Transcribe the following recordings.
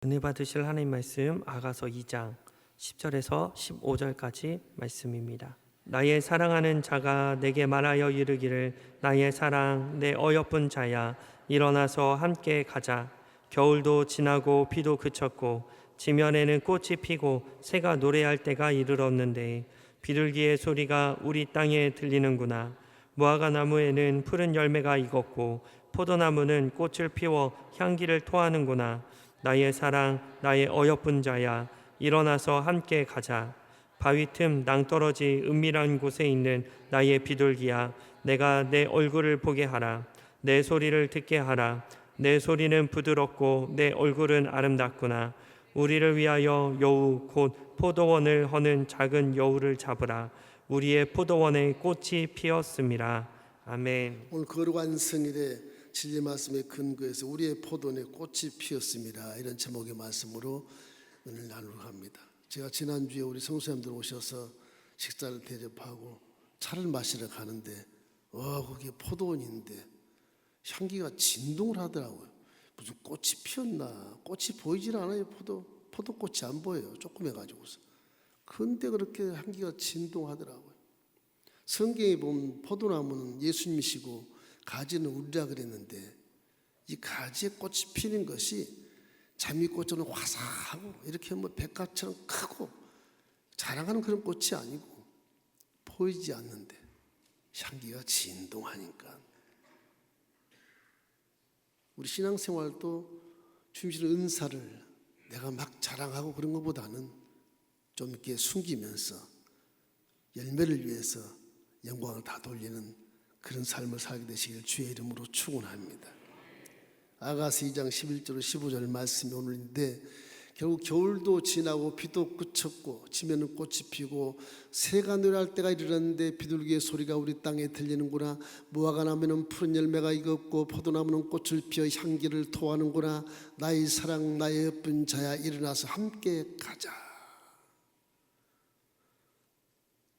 은혜 받으실 하나님 말씀 아가서 2장 10절에서 15절까지 말씀입니다. 나의 사랑하는 자가 내게 말하여 이르기를 나의 사랑 내 어여쁜 자야 일어나서 함께 가자. 겨울도 지나고 비도 그쳤고 지면에는 꽃이 피고 새가 노래할 때가 이르렀는데 비둘기의 소리가 우리 땅에 들리는구나. 무화과 나무에는 푸른 열매가 익었고 포도나무는 꽃을 피워 향기를 토하는구나. 나의 사랑 나의 어여쁜 자야 일어나서 함께 가자. 바위 틈 낭떠러지 은밀한 곳에 있는 나의 비둘기야 내가 내 얼굴을 보게 하라. 내 소리를 듣게 하라. 내 소리는 부드럽고 내 얼굴은 아름답구나. 우리를 위하여 여우 곧 포도원을 허는 작은 여우를 잡으라. 우리의 포도원에 꽃이 피었음이라. 아멘. 오늘 거룩한 성일에 진리 말씀의 근거에서 우리의 포도원에 꽃이 피었습니다. 이런 제목의 말씀으로 오늘 나누려고 합니다. 제가 지난주에 우리 성수님들 오셔서 식사를 대접하고 차를 마시러 가는데 거기에 포도원인데 향기가 진동을 하더라고요. 무슨 꽃이 피었나? 꽃이 보이질 않아요. 포도꽃이 안 보여요. 조그매가지고서. 그런데 그렇게 향기가 진동하더라고요. 성경에 보면 포도나무는 예수님이시고 가지는 우리라 그랬는데 이 가지에 꽃이 피는 것이 장미꽃처럼 화사하고 이렇게 백합처럼 크고 자랑하는 그런 꽃이 아니고 보이지 않는데 향기가 진동하니까 우리 신앙생활도 주님의 은사를 내가 막 자랑하고 그런 것보다는 좀 이렇게 숨기면서 열매를 위해서 영광을 다 돌리는 그런 삶을 살게 되시길 주의 이름으로 축원합니다. 아가서 2장 11절 15절 말씀이 오늘인데 결국 겨울도 지나고 비도 그쳤고 지면은 꽃이 피고 새가 노래할 때가 이르렀는데 비둘기의 소리가 우리 땅에 들리는구나. 무화과 나무는 푸른 열매가 익었고 포도나무는 꽃을 피어 향기를 토하는구나. 나의 사랑 나의 예쁜 자야 일어나서 함께 가자.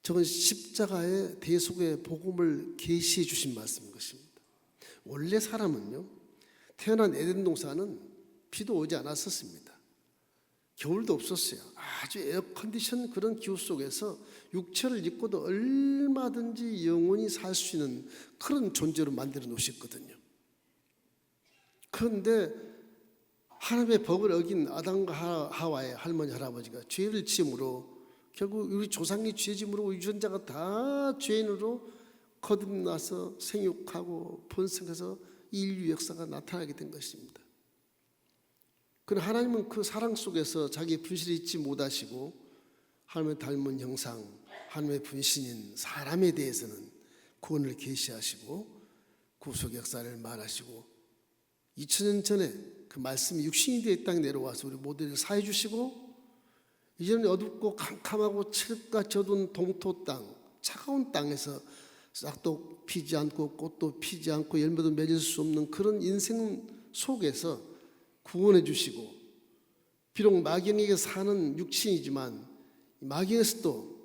저건 십자가의 대속의 복음을 계시해 주신 말씀인 것입니다. 원래 사람은요 태어난 에덴 동산은 비도 오지 않았었습니다. 겨울도 없었어요. 아주 에어컨디션 그런 기후 속에서 육체를 입고도 얼마든지 영원히 살 수 있는 그런 존재로 만들어 놓으셨거든요. 그런데 하나님의 법을 어긴 아담과 하와의 할머니 할아버지가 죄를 지음으로 결국 우리 조상이 죄짐으로 유전자가 다 죄인으로 거듭나서 생육하고 번성해서 인류 역사가 나타나게 된 것입니다. 그러나 하나님은 그 사랑 속에서 자기의 분실을 잊지 못하시고 하나님의 닮은 형상, 하나님의 분신인 사람에 대해서는 구원을 계시하시고 구속 역사를 말하시고 2000년 전에 그 말씀이 육신이 되어 이 땅에 내려와서 우리 모두를 사해 주시고 이제는 어둡고 캄캄하고 칠흑과 젖은 동토 땅, 차가운 땅에서 싹도 피지 않고 꽃도 피지 않고 열매도 맺을 수 없는 그런 인생 속에서 구원해 주시고 비록 마귀에게 사는 육신이지만 마귀에서도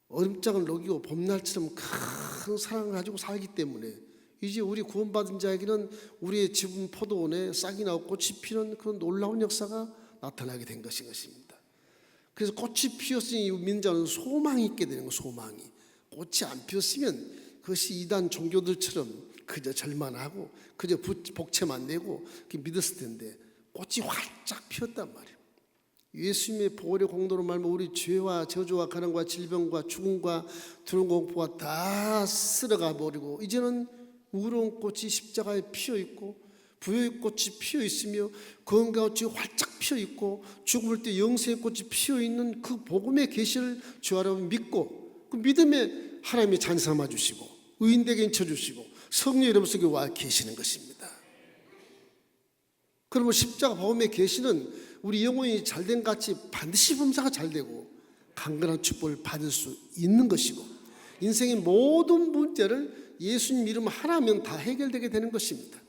얼음장을 녹이고 봄날처럼 큰 사랑을 가지고 살기 때문에 이제 우리 구원받은 자에게는 우리의 집은 포도원에 싹이 나고 꽃이 피는 그런 놀라운 역사가 나타나게 된 것입니다. 그래서 꽃이 피었으니 민자는 소망이 있게 되는 거예요. 소망이. 꽃이 안 피었으면 그것이 이단 종교들처럼 그저 절만하고 그저 복채만 내고 믿었을 텐데 꽃이 활짝 피었단 말이에요. 예수님의 보혈의 공로로 말하면 우리 죄와 저주와 가난과 질병과 죽음과 두려운 공포가 다 쓸어가 버리고 이제는 우러운 꽃이 십자가에 피어 있고 부여의 꽃이 피어 있으며 건강꽃이 활짝 피어 있고 죽을 때 영생의 꽃이 피어 있는 그 복음의 계시를 주 여러분 믿고 그 믿음에 하나님이 잔 삼아 주시고 의인되게 인쳐 주시고 성령 여러분 속에 와 계시는 것입니다. 그러면 십자가 복음의 계시는 우리 영혼이 잘된 같이 반드시 범사가 잘되고 강건한 축복을 받을 수 있는 것이고 인생의 모든 문제를 예수님 이름 하나면 다 해결되게 되는 것입니다.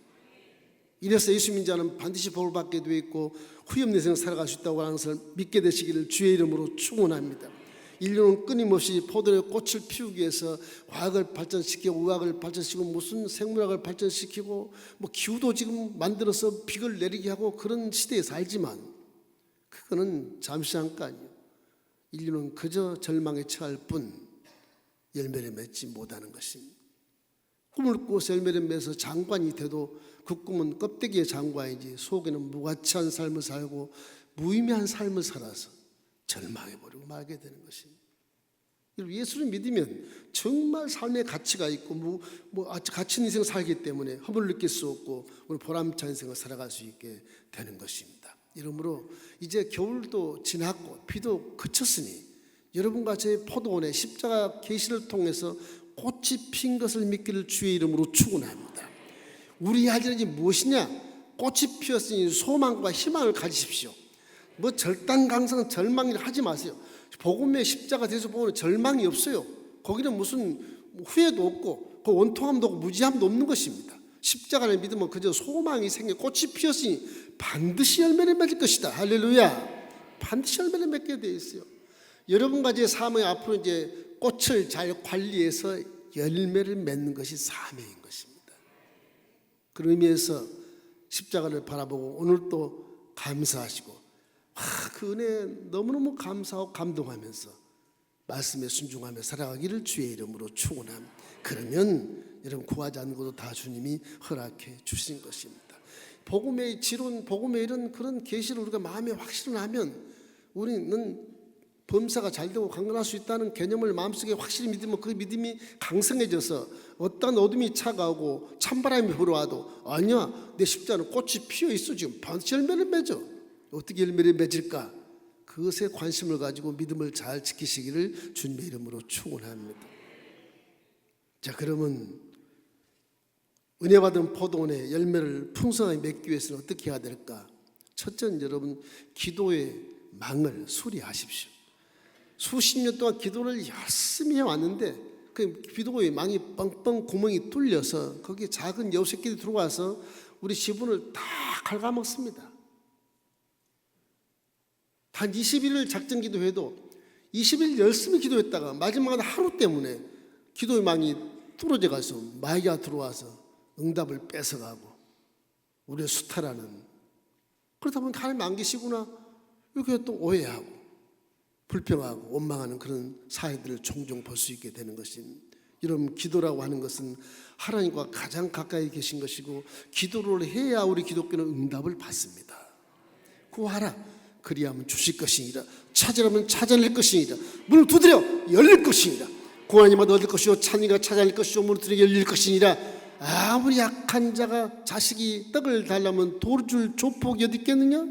이래서 예수 믿는 자는 반드시 복을 받게 되어 있고 후회 없는 인생을 살아갈 수 있다고 하는 것을 믿게 되시기를 주의 이름으로 축원합니다. 인류는 끊임없이 포도의 꽃을 피우기 위해서 과학을 발전시키고 의학을 발전시키고 무슨 생물학을 발전시키고 기후도 지금 만들어서 비를 내리게 하고 그런 시대에 살지만 그거는 잠시 잠깐이요. 인류는 그저 절망에 처할 뿐 열매를 맺지 못하는 것입니다. 꿈을 꾸고서 열매를 맺어서 장관이 돼도 그 꿈은 껍데기의 장관이지 속에는 무가치한 삶을 살고 무의미한 삶을 살아서 절망해버리고 말게 되는 것입니다. 예수를 믿으면 정말 삶의 가치가 있고 가치 있는 인생을 살기 때문에 허물을 느낄 수 없고 우리 보람찬 인생을 살아갈 수 있게 되는 것입니다. 이러므로 이제 겨울도 지났고 비도 그쳤으니 여러분과 제 포도원의 십자가 계시를 통해서 꽃이 핀 것을 믿기를 주의 이름으로 축원합니다. 우리 할 일은 무엇이냐? 꽃이 피었으니 소망과 희망을 가지십시오. 절단강상 절망이라 하지 마세요. 복음의 십자가 돼서 보면 절망이 없어요. 거기는 무슨 후회도 없고 그 원통함도 없고 무지함도 없는 것입니다. 십자가를 믿으면 그저 소망이 생겨 꽃이 피었으니 반드시 열매를 맺을 것이다. 할렐루야. 반드시 열매를 맺게 되어 있어요. 여러분과 제 사명이 앞으로 이제 꽃을 잘 관리해서 열매를 맺는 것이 사명인 것입니다. 그런 의미에서 십자가를 바라보고 오늘 또 감사하시고 그 은혜에 너무너무 감사하고 감동하면서 말씀에 순종하며 살아가기를 주의 이름으로 축원합니다. 그러면 여러분 구하지 않는 것도 다 주님이 허락해 주신 것입니다. 복음의 지론, 복음의 이런 그런 계시를 우리가 마음에 확신을 하면 우리는 범사가 잘 되고 강건할 수 있다는 개념을 마음속에 확실히 믿으면 그 믿음이 강성해져서 어떤 어둠이 차가우고 찬바람이 불어와도 아니야, 내 십자가는 꽃이 피어 있어. 지금 반드시 열매를 맺어. 어떻게 열매를 맺을까? 그것에 관심을 가지고 믿음을 잘 지키시기를 주님의 이름으로 축원합니다. 자, 그러면 은혜 받은 포도원의 열매를 풍성하게 맺기 위해서는 어떻게 해야 될까? 첫째는 여러분 기도의 망을 수리하십시오. 수십 년 동안 기도를 열심히 해왔는데 그 기도의 망이 뻥뻥 구멍이 뚫려서 거기에 작은 여우새끼들이 들어와서 우리 지분을 다 갉아먹습니다. 단 20일을 작정 기도해도 20일 열심히 기도했다가 마지막 하루 때문에 기도의 망이 뚫어져 가서 마귀가 들어와서 응답을 뺏어가고 우리의 수탈하는, 그러다 보면 하나님 안 계시구나 이렇게 또 오해하고 불평하고 원망하는 그런 사회들을 종종 볼 수 있게 되는 것입니다. 여러분, 기도라고 하는 것은 하나님과 가장 가까이 계신 것이고 기도를 해야 우리 기독교는 응답을 받습니다. 구하라 그리하면 주실 것이니라. 찾으라면 찾아낼 것이니라. 문을 두드려 열릴 것이니라. 구하니만 얻을 것이요 찾으니가 찾아낼 것이요 문을 두드려 열릴 것이니라. 아무리 약한 자가 자식이 떡을 달라면 돌을 줄 조폭이 어디 있겠느냐?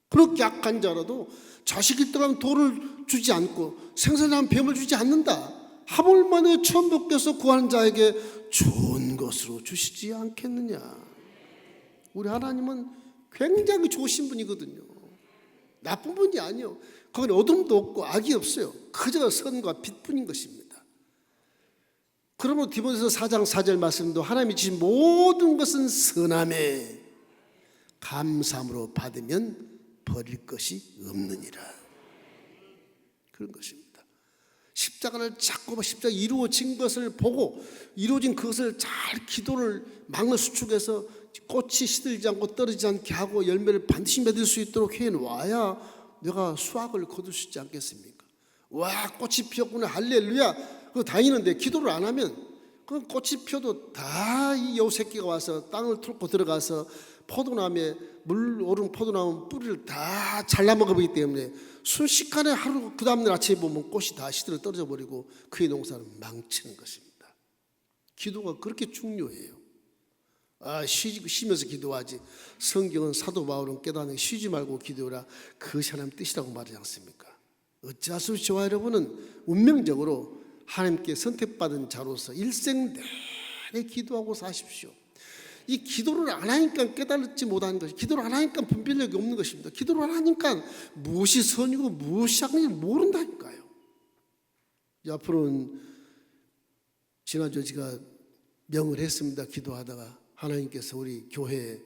그렇게 약한 자라도 자식이 떡하면 돌을 주지 않고 생선하면 뱀을 주지 않는다. 하물만에 처음 벗겨서 구하는 자에게 좋은 것으로 주시지 않겠느냐? 우리 하나님은 굉장히 좋으신 분이거든요. 나쁜 분이 아니에요. 거기는 어둠도 없고 악이 없어요. 그저 선과 빛뿐인 것입니다. 그러므로 디모데서 4장 4절 말씀도 하나님이 주신 모든 것은 선함에 감사함으로 받으면 버릴 것이 없느니라. 그런 것입니다. 십자가를 잡고 십자가 이루어진 것을 보고 이루어진 그것을 잘 기도를 망을 수축해서 꽃이 시들지 않고 떨어지지 않게 하고 열매를 반드시 맺을 수 있도록 해놔야 내가 수확을 거둘 수 있지 않겠습니까? 와, 꽃이 피었구나 할렐루야. 그거 다행인데 기도를 안 하면 그 꽃이 피어도 다 이 여우새끼가 와서 땅을 뚫고 들어가서 포도나무에 물 오른 포도나무 뿌리를 다 잘라먹어버리기 때문에 순식간에 하루 그 다음날 아침에 보면 꽃이 다 시들어 떨어져 버리고 그의 농사는 망치는 것입니다. 기도가 그렇게 중요해요. 쉬면서 기도하지. 성경은 사도 바울은 깨닫는 쉬지 말고 기도하라. 그것이 하나님 뜻이라고 말하지 않습니까? 어찌할 수 없이 저와 여러분은 운명적으로 하나님께 선택받은 자로서 일생 내내 기도하고 사십시오. 이 기도를 안 하니까 깨달지 못하는 것이, 기도를 안 하니까 분별력이 없는 것입니다. 기도를 안 하니까 무엇이 선이고 무엇이 악인지 모른다니까요. 앞으로는 지난주에 제가 명을 했습니다. 기도하다가 하나님께서 우리 교회에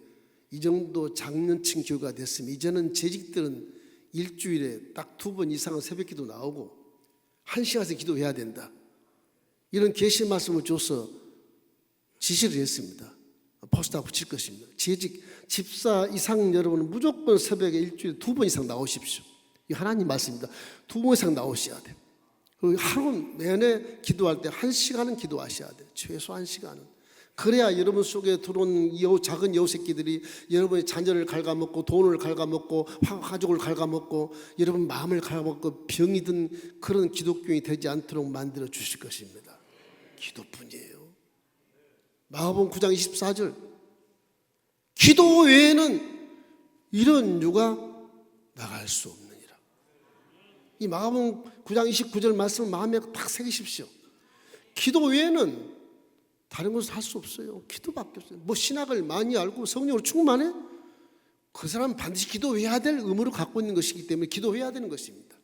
이 정도 장년층 교회가 됐으면 이제는 재직들은 일주일에 딱 2번 이상은 새벽기도 나오고 1시간씩 기도해야 된다. 이런 계시 말씀을 줘서 지시를 했습니다. 포스터 붙일 것입니다. 재직 집사 이상 여러분은 무조건 새벽에 일주일에 2번 이상 나오십시오. 이 하나님 말씀입니다. 2번 이상 나오셔야 돼요. 그리고 하루 내내 기도할 때 1시간은 기도하셔야 돼요. 최소 1시간은. 그래야 여러분 속에 들어온 작은 여우 새끼들이 여러분의 자녀를 갉아먹고 돈을 갉아먹고 가족을 갉아먹고 여러분 마음을 갉아먹고 병이 든 그런 기독교인이 되지 않도록 만들어 주실 것입니다. 기도뿐이에요. 마가복음 9장 24절, 기도 외에는 이런 유가 나갈 수 없느니라. 이 마가복음 9장 29절 말씀을 마음에 딱 새기십시오. 기도 외에는 다른 것을 할 수 없어요. 기도밖에 없어요. 뭐 신학을 많이 알고 성령으로 충만해? 그 사람은 반드시 기도해야 될 의무를 갖고 있는 것이기 때문에 기도해야 되는 것입니다.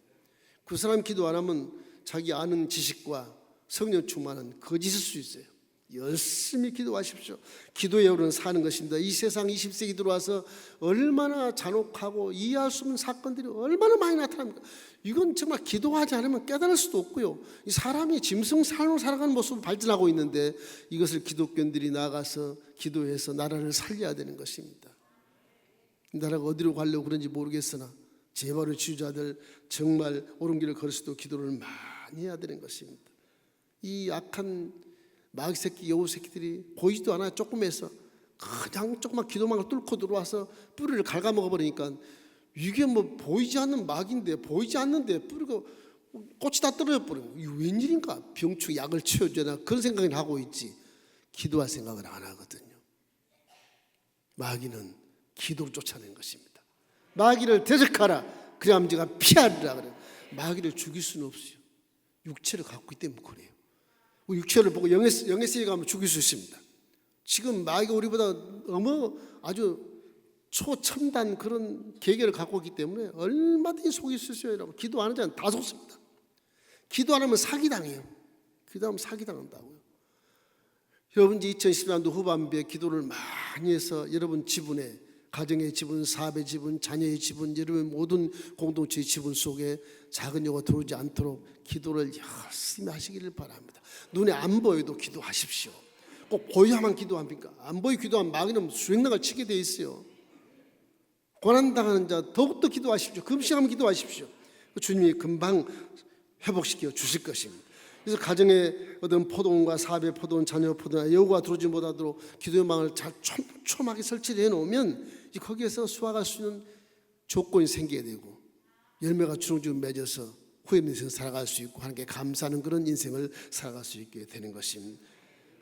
그 사람이 기도 안 하면 자기 아는 지식과 성령 충만은 거짓일 수 있어요. 열심히 기도하십시오. 기도에 오르는 사는 것입니다. 이 세상 20세기 들어와서 얼마나 잔혹하고 이해할 수 없는 사건들이 얼마나 많이 나타납니까? 이건 정말 기도하지 않으면 깨달을 수도 없고요. 이 사람이 짐승 삶을 살아가는 모습을 발전하고 있는데 이것을 기독교인들이 나가서 기도해서 나라를 살려야 되는 것입니다. 이 나라가 어디로 가려고 그런지 모르겠으나 제발의 지주자들 정말 옳은 길을 걸을 수도 기도를 많이 해야 되는 것입니다. 이 악한 마귀 새끼, 여우 새끼들이 보이지도 않아요. 조금해서 그냥 조그만 기도망을 뚫고 들어와서 뿌리를 갉아먹어 버리니까 이게 뭐 보이지 않는 마귀인데 보이지 않는데 뿌리가 꽃이 다 떨어져 버리고 이게 웬일인가? 병충 약을 치워줘야 그런 생각을 하고 있지 기도할 생각을 안 하거든요. 마귀는 기도로 쫓아낸 것입니다. 마귀를 대적하라. 그래야 제가 피하리라 그래요. 마귀를 죽일 수는 없어요. 육체를 갖고 있기 때문에 그래요. 육체를 보고 영의 세계에 가면 죽일 수 있습니다. 지금 마귀가 우리보다 너무 아주 초첨단 그런 계계를 갖고 있기 때문에 얼마든지 속일 수 있어요. 여러분 기도 안 하자면 다 속습니다. 기도 안 하면 사기당해요. 기도하면 사기당한다고요. 여러분 이제 2010년도 후반부에 기도를 많이 해서 여러분 지분에 가정의 지분, 사업의 지분, 자녀의 지분, 여러분의 모든 공동체의 지분 속에 작은 여가 들어오지 않도록 기도를 열심히 하시기를 바랍니다. 눈에 안 보여도 기도하십시오. 꼭 보여야만 기도합니까? 안 보여 기도하면 마귀는 수행락을 치게 돼 있어요. 고난당하는 자 더욱더 기도하십시오. 금식하면 기도하십시오. 주님이 금방 회복시켜 주실 것입니다. 그래서 가정에 어떤 포도원과 사업의 포도원, 자녀 포도원, 여우가 들어오지 못하도록 기도의 망을 잘 촘촘하게 설치를 해놓으면 거기에서 수확할 수 있는 조건이 생기게 되고 열매가 주렁주렁 맺어서 후회 인생 살아갈 수 있고 하나님께 감사하는 그런 인생을 살아갈 수 있게 되는 것입니다.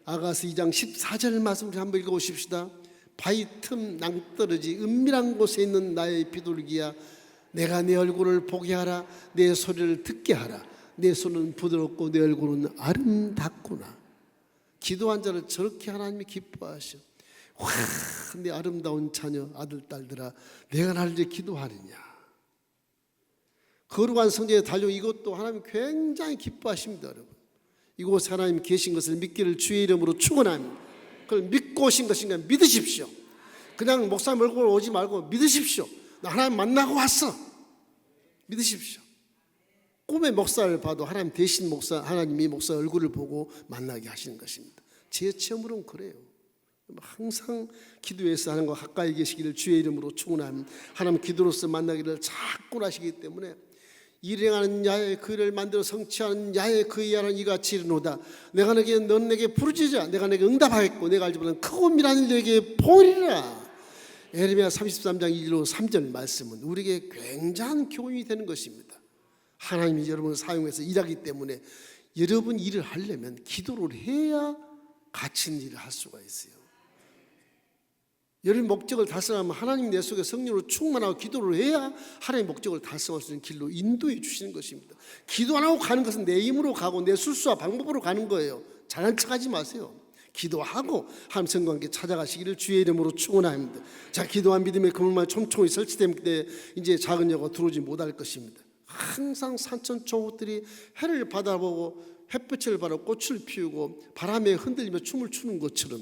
아가서 2장 14절 말씀을 한번 읽어보십시다. 바위 틈 낭떠러지 은밀한 곳에 있는 나의 비둘기야, 내가 내 얼굴을 보게 하라. 내 소리를 듣게 하라. 내 손은 부드럽고 내 얼굴은 아름답구나. 기도한 자를 저렇게 하나님이 기뻐하셔. 와, 내 아름다운 자녀 아들 딸들아, 내가 나를 위해 기도하느냐. 거룩한 성전에 달려 이것도 하나님 굉장히 기뻐하십니다. 여러분 이곳에 하나님 계신 것을 믿기를 주의 이름으로 축원합니다. 그걸 믿고 오신 것인가 믿으십시오. 그냥 목사님 얼굴 오지 말고 믿으십시오. 나 하나님 만나고 왔어. 믿으십시오. 꿈의 목사를 봐도 하나님 대신 목사, 하나님이 목사 얼굴을 보고 만나게 하시는 것입니다. 제 체험으로는 그래요. 항상 기도해서 하는 것 가까이 계시기를 주의 이름으로 축원합니다. 하나님 기도로서 만나기를 자꾸 하시기 때문에 일행하는 야의 그 일을 만들어 성취하는 야의 그 일하는 이같이 이르노다. 내가 너에게 넌 내게 부르짖으라. 내가 내게 응답하겠고 내가 알지 못하는 크고 미란 일 너에게 보이리라. 에레미야 33장 1로 3절 말씀은 우리에게 굉장한 교훈이 되는 것입니다. 하나님이 여러분을 사용해서 일하기 때문에 여러분 일을 하려면 기도를 해야 갇힌 일을 할 수가 있어요. 여러분 목적을 달성하면 하나님 내 속에 성령으로 충만하고 기도를 해야 하나님의 목적을 달성할 수 있는 길로 인도해 주시는 것입니다. 기도 안 하고 가는 것은 내 힘으로 가고 내 술수와 방법으로 가는 거예요. 잘난 척하지 마세요. 기도하고 하나님 성과 함께 찾아가시기를 주의 이름으로 축원합니다. 자, 기도한 믿음의 그물만 촘촘히 설치된 때 이제 작은 여가 들어오지 못할 것입니다. 항상 산천초목들이 해를 바라보고 햇볕을 바라 꽃을 피우고 바람에 흔들리며 춤을 추는 것처럼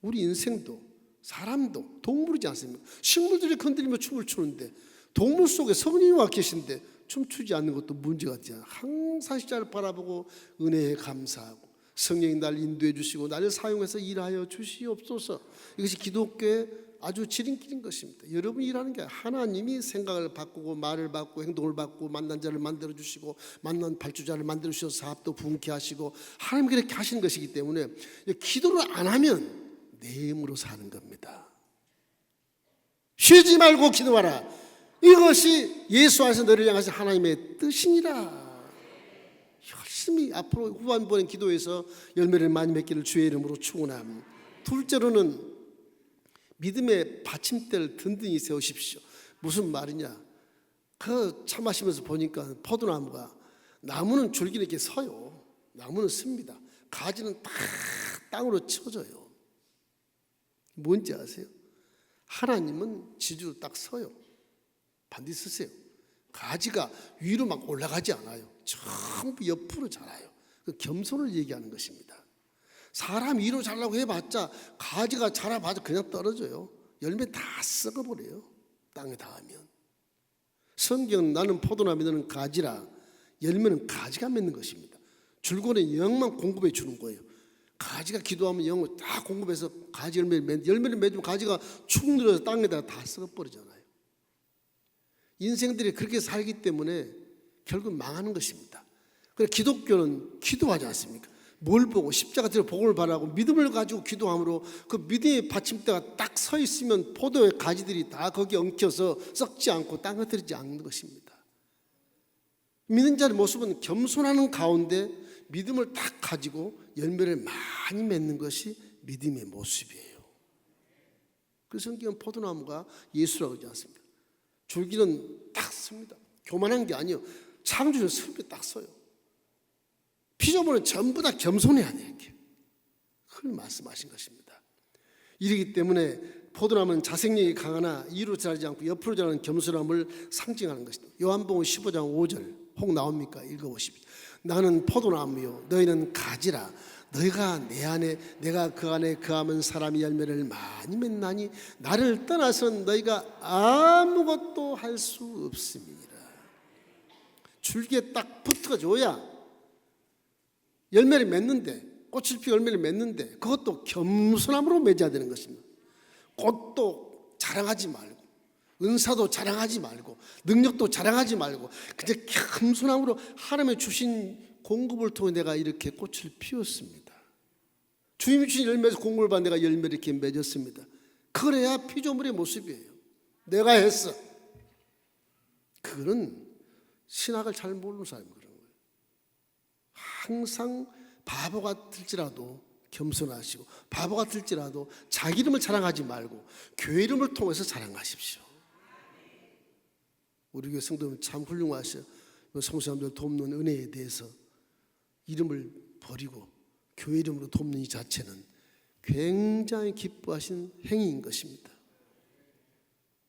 우리 인생도 사람도 동물이지 않습니까? 식물들이 흔들리며 춤을 추는데 동물 속에 성령이 와 계신데 춤추지 않는 것도 문제가 되잖아요. 항상 십자가를 바라보고 은혜에 감사하고 성령이 날 인도해 주시고 나를 사용해서 일하여 주시옵소서. 이것이 기독교의 아주 지름길인 것입니다. 여러분이 일하는 게 하나님이 생각을 바꾸고 말을 바꾸고 행동을 바꾸고 만난 자를 만들어 주시고 만난 발주자를 만들어 주셔서 사업도 부흥케 하시고 하나님 그렇게 하시는 것이기 때문에 기도를 안 하면 내 힘으로 사는 겁니다. 쉬지 말고 기도하라. 이것이 예수 안에서 너를 향하신 하나님의 뜻이니라. 열심히 앞으로 후반부의 기도에서 열매를 많이 맺기를 주의 이름으로 축원합니다. 둘째로는 믿음의 받침대를 든든히 세우십시오. 무슨 말이냐? 그 차 마시면서 보니까 포도나무가 나무는 줄기는 이렇게 서요. 나무는 씁니다. 가지는 딱 땅으로 쳐져요. 뭔지 아세요? 하나님은 지주로 딱 서요. 반드시 서세요. 가지가 위로 막 올라가지 않아요. 전부 옆으로 자라요. 그 겸손을 얘기하는 것입니다. 사람 위로 자라고 해봤자 가지가 자라봐도 그냥 떨어져요. 열매 다 썩어버려요. 땅에 닿으면. 성경은 나는 포도나무 너는 가지라. 열매는 가지가 맺는 것입니다. 줄기는 영만 공급해 주는 거예요. 가지가 기도하면 영을 다 공급해서 가지 열매를 맺으면 가지가 축 늘어서 땅에다가 다 썩어버리잖아요. 인생들이 그렇게 살기 때문에 결국 망하는 것입니다. 그래서 기독교는 기도하지 않습니까? 뭘 보고 십자가 들어 복음을 바라고 믿음을 가지고 기도함으로 그 믿음의 받침대가 딱 서 있으면 포도의 가지들이 다 거기에 엉켜서 썩지 않고 땅에 들지 않는 것입니다. 믿는 자의 모습은 겸손하는 가운데 믿음을 딱 가지고 열매를 많이 맺는 것이 믿음의 모습이에요. 그래서 성경은 포도나무가 예수라고 하지 않습니다. 줄기는 딱 섭니다. 교만한 게 아니에요. 창조는 섭이 딱 서요. 피조물은 전부 다 겸손해야 돼요. 이렇게. 그걸 말씀하신 것입니다. 이러기 때문에 포도나무는 자생력이 강하나 이로 자라지 않고 옆으로 자라는 겸손함을 상징하는 것이다. 요한복음 15장 5절 혹 나옵니까? 읽어보십시오. 나는 포도나무요 너희는 가지라. 너희가 내 안에 내가 그 안에 거하면 사람이 열매를 많이 맺나니 나를 떠나서는 너희가 아무것도 할 수 없습니다. 줄기에 딱 붙어줘야 열매를 맺는데 꽃을 피워 열매를 맺는데 그것도 겸손함으로 맺어야 되는 것입니다. 꽃도 자랑하지 말고 은사도 자랑하지 말고 능력도 자랑하지 말고 그냥 겸손함으로 하나님의 주신 공급을 통해 내가 이렇게 꽃을 피웠습니다. 주님이 주신 열매에서 공급을 받아 내가 열매를 이렇게 맺었습니다. 그래야 피조물의 모습이에요. 내가 했어. 그거는 신학을 잘 모르는 사람이 그런 거예요. 항상 바보 같을지라도 겸손하시고 바보 같을지라도 자기 이름을 자랑하지 말고 교회 이름을 통해서 자랑하십시오. 우리 교회 성도님 참 훌륭하셔. 성도님들 돕는 은혜에 대해서 이름을 버리고 교회 이름으로 돕는 이 자체는 굉장히 기뻐하신 행위인 것입니다.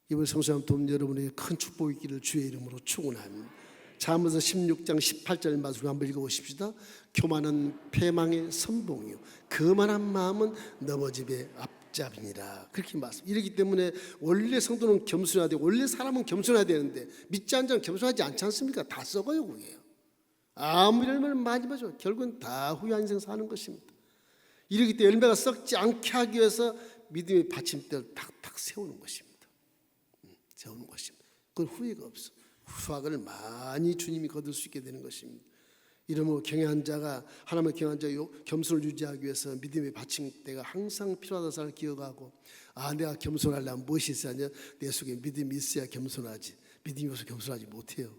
이번 성도님 돕는 여러분에게 큰 축복이 있기를 주의 이름으로 축원합니다. 잠언서 16장 18절 말씀 한번 읽어보십시다. 교만은 패망의 선봉이요 거만한 마음은 넘어짐의 앞잡이니라. 그렇게 말씀. 이러기 때문에 원래 성도는 겸손해야 되고 원래 사람은 겸손해야 되는데 믿지 않는 자는 겸손하지 않지 않습니까? 다 썩어요 그게요. 아무리 열매를 많이 맺어 결국은 다 후회한 인생 사는 것입니다. 이러기 때문에 열매가 썩지 않게 하기 위해서 믿음의 받침대를 탁탁 세우는 것입니다. 세우는 것입니다. 그건 후회가 없어. 수확을 많이 주님이 거둘 수 있게 되는 것입니다. 이러므로 경외한 자가 하나님의 경외한 자의 겸손을 유지하기 위해서 믿음의 받침대가 항상 필요하다는 사실을 기억하고 내가 겸손하려면 무엇이 있어야 하냐? 내 속에 믿음이 있어야 겸손하지. 믿음이 없어서 겸손하지 못해요.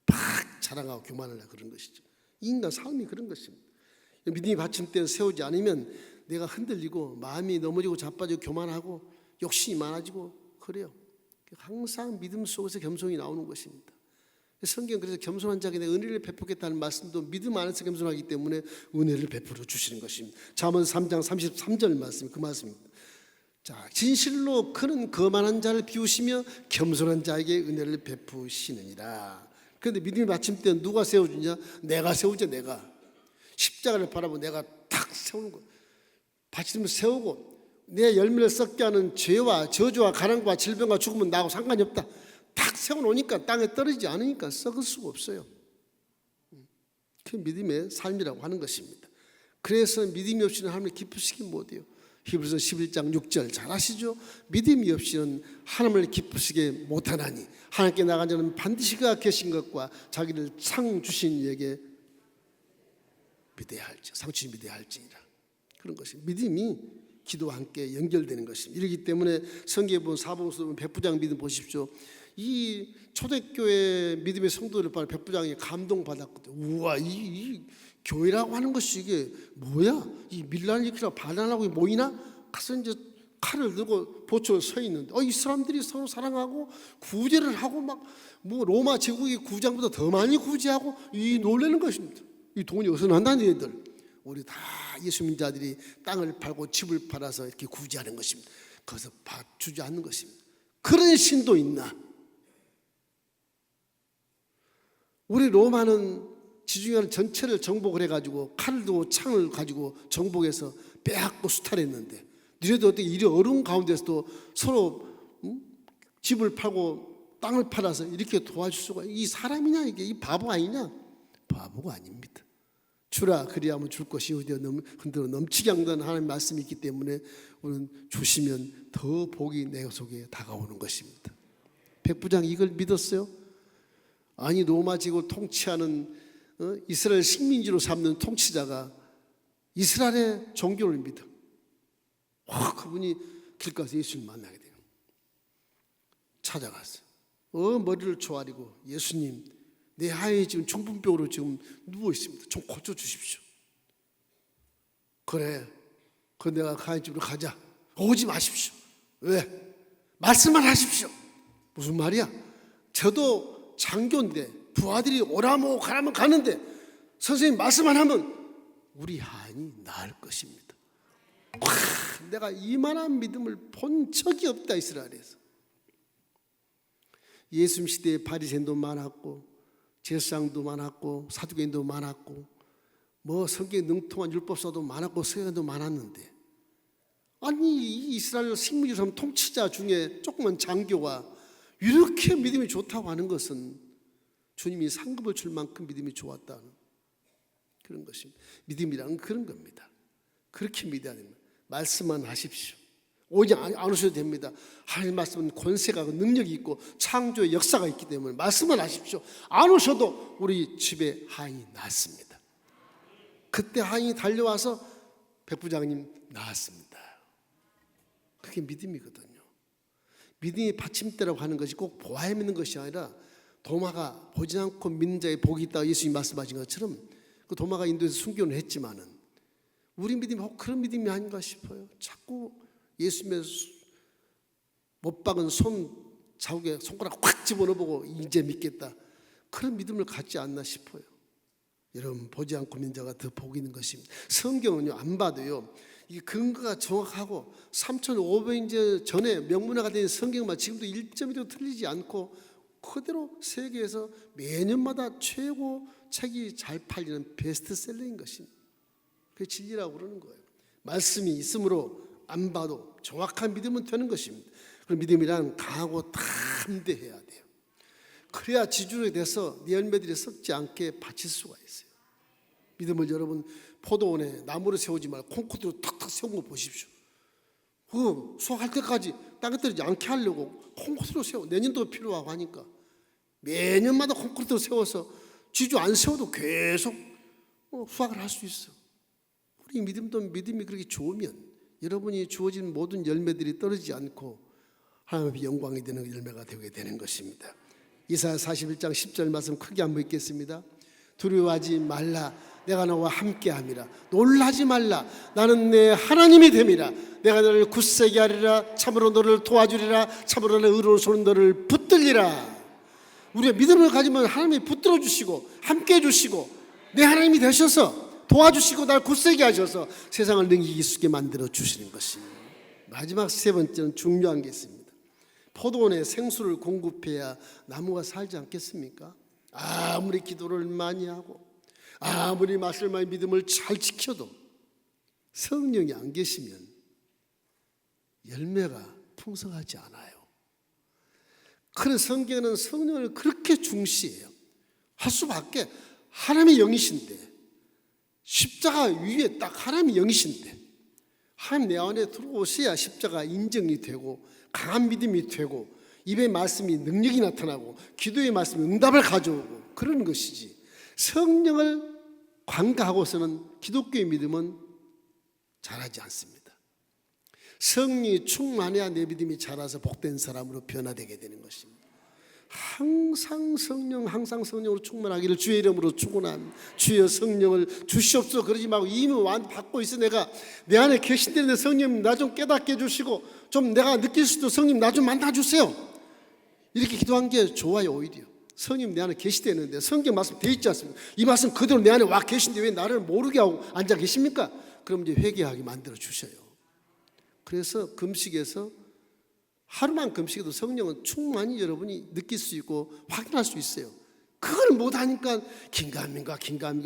팍 자랑하고 교만하려 그런 것이죠. 인간 삶이 그런 것입니다. 믿음의 받침대를 세우지 않으면 내가 흔들리고 마음이 넘어지고 자빠지고 교만하고 욕심이 많아지고 그래요. 항상 믿음 속에서 겸손이 나오는 것입니다. 성경 그래서 겸손한 자에게 내가 은혜를 베푸겠다는 말씀도 믿음 안에서 겸손하기 때문에 은혜를 베풀어 주시는 것입니다. 잠언 3장 33절 말씀 그 말씀입니다. 자, 진실로 그는 거만한 자를 비우시며 겸손한 자에게 은혜를 베푸시느니라. 그런데 믿음의 받침대는 누가 세워주냐? 내가 세우죠. 내가 십자가를 바라보고 내가 탁 세우는 거. 받침을 세우고 내 열매를 썩게 하는 죄와 저주와 가난과 질병과 죽음은 나하고 상관이 없다. 탁 세워놓으니까 땅에 떨어지지 않으니까 썩을 수가 없어요. 그 믿음의 삶이라고 하는 것입니다. 그래서 믿음이 없이는 하나님을 기쁘시게 못해요. 히브리서 11장 6절 잘 아시죠? 믿음이 없이는 하나님을 기쁘시게 못하나니 하나님께 나간 자는 반드시 그가 계신 것과 자기를 상 주신 이에게 믿어야 할지, 상 주신 믿어야 할지니라. 그런 것이 믿음이 기도와 함께 연결되는 것입니다. 이러기 때문에 성경에 보면 사복음서 백부장 믿음 보십시오. 이 초대교회 믿음의 성도들 보면 백부장이 감동받았거든요. 우와, 이 교회라고 하는 것이 이게 뭐야? 이 밀란을 일으키라고 반란하고 모이나? 가서 이제 칼을 들고 보초에 서 있는데 이 사람들이 서로 사랑하고 구제를 하고 막 뭐 로마 제국의 구장보다 더 많이 구제하고 이 놀라는 것입니다. 이 돈이 어디서 난다는 얘들. 우리 다 예수 믿는 자들이 땅을 팔고 집을 팔아서 이렇게 구제하는 것입니다. 거기서 주지 않는 것입니다. 그런 신도 있나? 우리 로마는 지중해 전체를 정복을 해가지고 칼을 두고 창을 가지고 정복해서 빼앗고 수탈했는데 니네도 어떻게 이리 어려운 가운데서도 서로 집을 팔고 땅을 팔아서 이렇게 도와줄 수가, 이 사람이냐 이게, 이 바보 아니냐? 바보가 아닙니다. 주라 그리하면 줄 것이 흔들어 넘치게 한다는 하나님의 말씀이 있기 때문에 우리는 주시면 더 복이 내 속에 다가오는 것입니다. 백부장이 이걸 믿었어요? 아니, 로마 제국을 통치하는 이스라엘 식민지로 삼는 통치자가 이스라엘의 종교를 믿어. 그분이 길가에서 예수님 만나게 돼요. 찾아갔어요. 머리를 조아리고, 예수님, 내 하에 지금 중풍병으로 지금 누워 있습니다. 좀 고쳐 주십시오. 그래, 내가 가인 집으로 가자. 오지 마십시오. 왜? 말씀만 하십시오. 무슨 말이야? 저도 장교인데 부하들이 오라면 가라면 가는데 선생님 말씀만 하면 우리 하인이 나을 것입니다. 내가 이만한 믿음을 본 적이 없다, 이스라엘에서. 예수님 시대에 바리새인도 많았고 제사장도 많았고 사두개인도 많았고 뭐 성경에 능통한 율법사도 많았고 서기관도 많았는데, 아니 이 이스라엘 식민지 삼 통치자 중에 조그만 장교가 이렇게 믿음이 좋다고 하는 것은 주님이 상급을 줄 만큼 믿음이 좋았다는 그런 것입니다. 믿음이란 그런 겁니다. 그렇게 믿어야 됩니다. 말씀만 하십시오. 오지 안 오셔도 됩니다. 하나님 말씀은 권세가 능력이 있고 창조의 역사가 있기 때문에 말씀만 하십시오. 안 오셔도 우리 집에 하인이 나왔습니다. 그때 하인이 달려와서 백부장님 나왔습니다. 그게 믿음이거든요. 믿음이 받침대라고 하는 것이 꼭 보아야 믿는 것이 아니라, 도마가 보지 않고 믿는 자의 복이 있다고 예수님이 말씀하신 것처럼 그 도마가 인도에서 순교는 했지만은 우리 믿음이 혹 그런 믿음이 아닌가 싶어요. 자꾸 예수님의 못 박은 손 자국에 손가락 확 집어넣어보고 이제 믿겠다, 그런 믿음을 갖지 않나 싶어요. 여러분, 보지 않고 믿는 자가 더 복이 있는 것입니다. 성경은요, 안 봐도요, 이 근거가 정확하고 3,500년 전에 명문화가 된 성경만 지금도 1점이라도 틀리지 않고 그대로 세계에서 매년마다 최고 책이 잘 팔리는 베스트셀러인 것입니다. 그게 진리라고 그러는 거예요. 말씀이 있으므로 안 봐도 정확한 믿음은 되는 것입니다. 그럼 믿음이란 강하고 담대해야 돼요. 그래야 지주에 대해서 네 열매들이 썩지 않게 바칠 수가 있어요. 믿음을 여러분, 포도원에 나무를 세우지 말고 콩쿠드로 탁탁 세운 거 보십시오. 수확할 때까지 땅에 떨어지지 않게 하려고 콩쿠드로 세워. 내년도 필요하고 하니까 매년마다 콩쿠드로 세워서 지주 안 세워도 계속 수확을 할 수 있어. 우리 믿음도 믿음이 그렇게 좋으면 여러분이 주어진 모든 열매들이 떨어지지 않고 하나님의 영광이 되는 열매가 되게 되는 것입니다. 이사야 41장 10절 말씀 크게 한번 읽겠습니다. 두려워하지 말라, 내가 너와 함께함이라. 놀라지 말라, 나는 내 하나님이 됨이라. 내가 너를 굳세게 하리라. 참으로 너를 도와주리라. 참으로 내 의로운 손은 너를 붙들리라. 우리가 믿음을 가지면 하나님이 붙들어 주시고 함께 해주시고 내 하나님이 되셔서 도와주시고 날 굳세게 하셔서 세상을 능히 있게 만들어 주시는 것입니다. 마지막 세 번째는 중요한 게 있습니다. 포도원에 생수를 공급해야 나무가 살지 않겠습니까? 아무리 기도를 많이 하고 아무리 말씀을 믿음을 잘 지켜도 성령이 안 계시면 열매가 풍성하지 않아요. 그래서 성경에는 성령을 그렇게 중시해요. 할 수밖에, 하나님의 영이신데 십자가 위에 딱 하나님이 영이신데 하나님 내 안에 들어오셔야 십자가 인정이 되고 강한 믿음이 되고 입의 말씀이 능력이 나타나고 기도의 말씀이 응답을 가져오고 그런 것이지, 성령을 관가하고서는 기독교의 믿음은 자라지 않습니다. 성령이 충만해야 내 믿음이 자라서 복된 사람으로 변화되게 되는 것입니다. 항상 성령으로 충만하기를 주의 이름으로 축원합니다. 주여 성령을 주시옵소서. 그러지 말고 이미 받고 있어. 내가 내 안에 계신데 성령님 나 좀 깨닫게 해주시고 좀 내가 느낄 수도 성령님 나 좀 만나주세요. 이렇게 기도한 게 좋아요. 오히려 성령님 내 안에 계시다는데 성경 말씀 돼 있지 않습니까? 이 말씀 그대로 내 안에 와 계신데 왜 나를 모르게 하고 앉아 계십니까? 그럼 이제 회개하게 만들어 주셔요. 그래서 금식에서 하루만 금식해도 성령은 충만히 여러분이 느낄 수 있고 확인할 수 있어요. 그걸 못하니까 긴가민가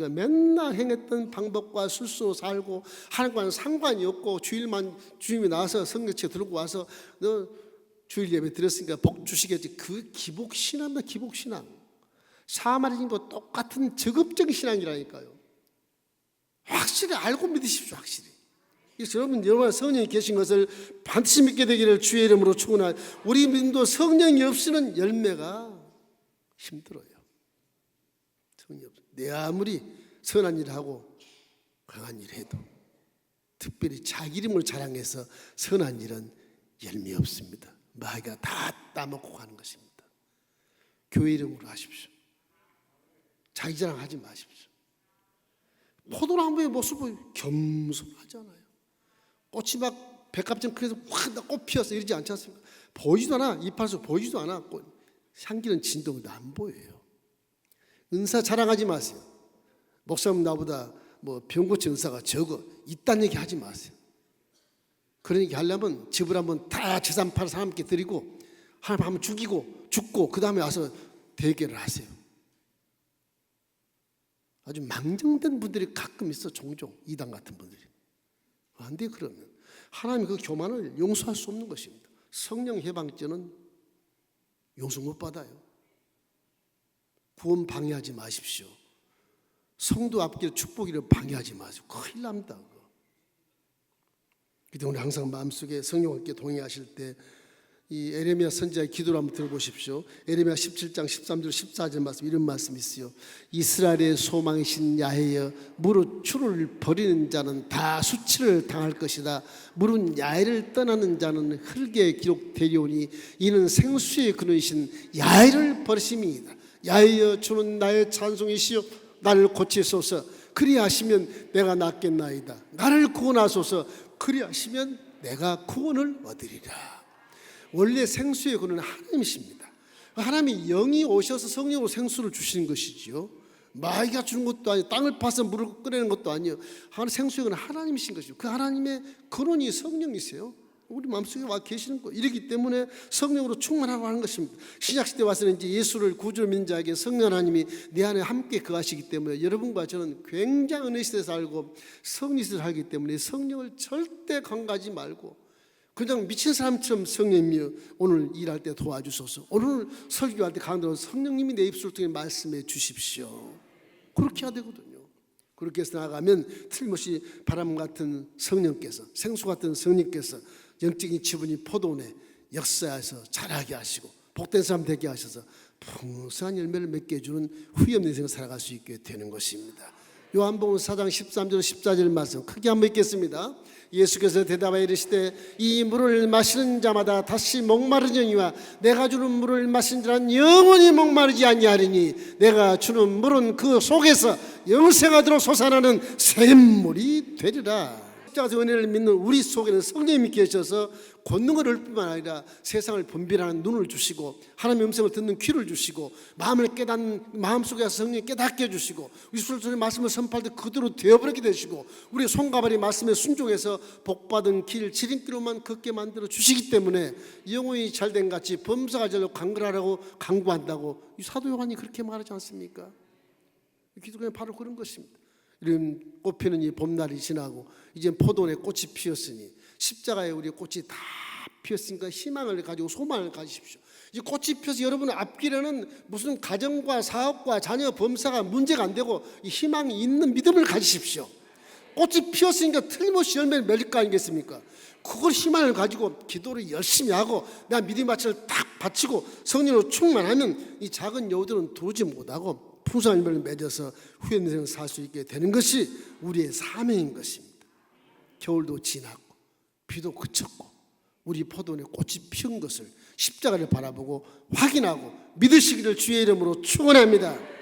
맨날 행했던 방법과 술수로 살고 하나님과는 상관이 없고 주일이 나와서 성경책 들고 와서 너 주일 예배 드렸으니까 복 주시겠지. 그 기복신앙입니다. 기복신앙. 사마리인과 똑같은 적업적인 신앙이라니까요. 확실히 알고 믿으십시오. 확실히. 그래서 여러분 성령이 계신 것을 반드시 믿게 되기를 주의 이름으로 축원합니다. 우리 믿음도 성령이 없이는 열매가 힘들어요. 성령이 없어. 내 아무리 선한 일을 하고 강한 일을 해도 특별히 자기 이름을 자랑해서 선한 일은 열매 없습니다. 마귀가 다 따먹고 가는 것입니다. 교회 이름으로 하십시오. 자기 자랑하지 마십시오. 포도나무의 모습을 겸손하잖아요. 꽃이 막 백합처럼 크게 확 꽃 피었어 이러지 않지 않습니까? 보이지도 않아. 이파수 보이지도 않아. 향기는 진동도 안 보여요. 은사 자랑하지 마세요. 목사님 나보다 뭐 병고치 은사가 적어 이딴 얘기 하지 마세요. 그런 얘기 하려면 집을 한번 다 재산 팔아 사람께 드리고 하나님 한번 죽고 그 다음에 와서 대결을 하세요. 아주 망정된 분들이 가끔 있어. 종종 이단 같은 분들이. 안 돼. 그러면 하나님이 그 교만을 용서할 수 없는 것입니다. 성령 해방죄는 용서 못 받아요. 구원 방해하지 마십시오. 성도 앞길 축복이를 방해하지 마세요. 큰일 납니다. 그때 우리 항상 마음속에 성령과 함께 동행하실 때 이 에레미야 선지자의 기도를 한번 들어보십시오. 에레미야 17장 13절 14절 말씀, 이런 말씀이 있어요. 이스라엘의 소망이신 야훼여 무릇 주를 버리는 자는 다 수치를 당할 것이다. 무릇 야훼를 떠나는 자는 흙에 기록되리오니 이는 생수의 근원이신 야훼를 버리심이니이다. 야훼여 주는 나의 찬송이시여 나를 고치소서. 그리하시면 내가 낫겠나이다. 나를 구원하소서. 그리하시면 내가 구원을 얻으리라. 원래 생수의 근원은 하나님이십니다. 하나님이 영이 오셔서 성령으로 생수를 주시는 것이지요. 마귀가 주는 것도 아니고 땅을 파서 물을 끓이는 것도 아니에요. 생수의 근원은 하나님이신 것이죠. 그 하나님의 근원이 성령이세요. 우리 마음속에 와 계시는 거. 이렇기 때문에 성령으로 충만하고 하는 것입니다. 신약시대 와서는 이제 예수를 구주로 믿는 자에게 성령 하나님이 내 안에 함께 거하시기 때문에 여러분과 저는 굉장히 은혜 시대에 살고 성리 시대에 살기 때문에 성령을 절대 간과하지 말고 그냥 미친 사람처럼 성령님이 오늘 일할 때 도와주소서. 오늘 설교할 때 강단으로 성령님이 내 입술을 통해 말씀해 주십시오. 그렇게 해야 되거든요. 그렇게 해서 나아가면 틀림없이 바람 같은 성령께서, 생수 같은 성령께서 영적인 지분이 포도원에 역사해서 자라게 하시고 복된 사람 되게 하셔서 풍성한 열매를 맺게 해주는 후회 없는 인생을 살아갈 수 있게 되는 것입니다. 요한복음 4장 13절 14절 말씀 크게 한번 읽겠습니다. 예수께서 대답하여 이르시되 이 물을 마시는 자마다 다시 목마르느니와 내가 주는 물을 마신 자는 영원히 목마르지 아니하리니 내가 주는 물은 그 속에서 영생하도록 솟아나는 샘물이 되리라. 십자가의 은혜를 믿는 우리 속에는 성령님이 계셔서 권능을 뿐만 아니라 세상을 분별하는 눈을 주시고 하나님의 음성을 듣는 귀를 주시고 마음을 깨닫는 마음속에 성령이 깨닫게 해주시고 우리 술술의 말씀을 선포할 때 그대로 되어버리게 되시고 우리 손가발이 말씀에 순종해서 복받은 길 지름길로만 걷게 만들어 주시기 때문에 영혼이 잘된 같이 범사가 절로 강건하라고 강구한다고 이 사도 요한이 그렇게 말하지 않습니까? 기독교는 바로 그런 것입니다. 이런 꽃피는 이 봄날이 지나고 이제 포도원에 꽃이 피었으니 십자가에 우리 꽃이 다 피었으니까 희망을 가지고 소망을 가지십시오. 이 꽃이 피어서 여러분 앞길에는 무슨 가정과 사업과 자녀 범사가 문제가 안 되고 이 희망이 있는 믿음을 가지십시오. 꽃이 피었으니까 틀림없이 열매를 맺을 거 아니겠습니까? 그걸 희망을 가지고 기도를 열심히 하고 내가 믿음의 밭을 딱 바치고 성령으로 충만하면 이 작은 여우들은 도우지 못하고 풍성한 열매를 맺어서 후의 인생을 살 수 있게 되는 것이 우리의 사명인 것입니다. 겨울도 지났고 비도 그쳤고 우리 포도원에 꽃이 피운 것을 십자가를 바라보고 확인하고 믿으시기를 주의 이름으로 축원합니다.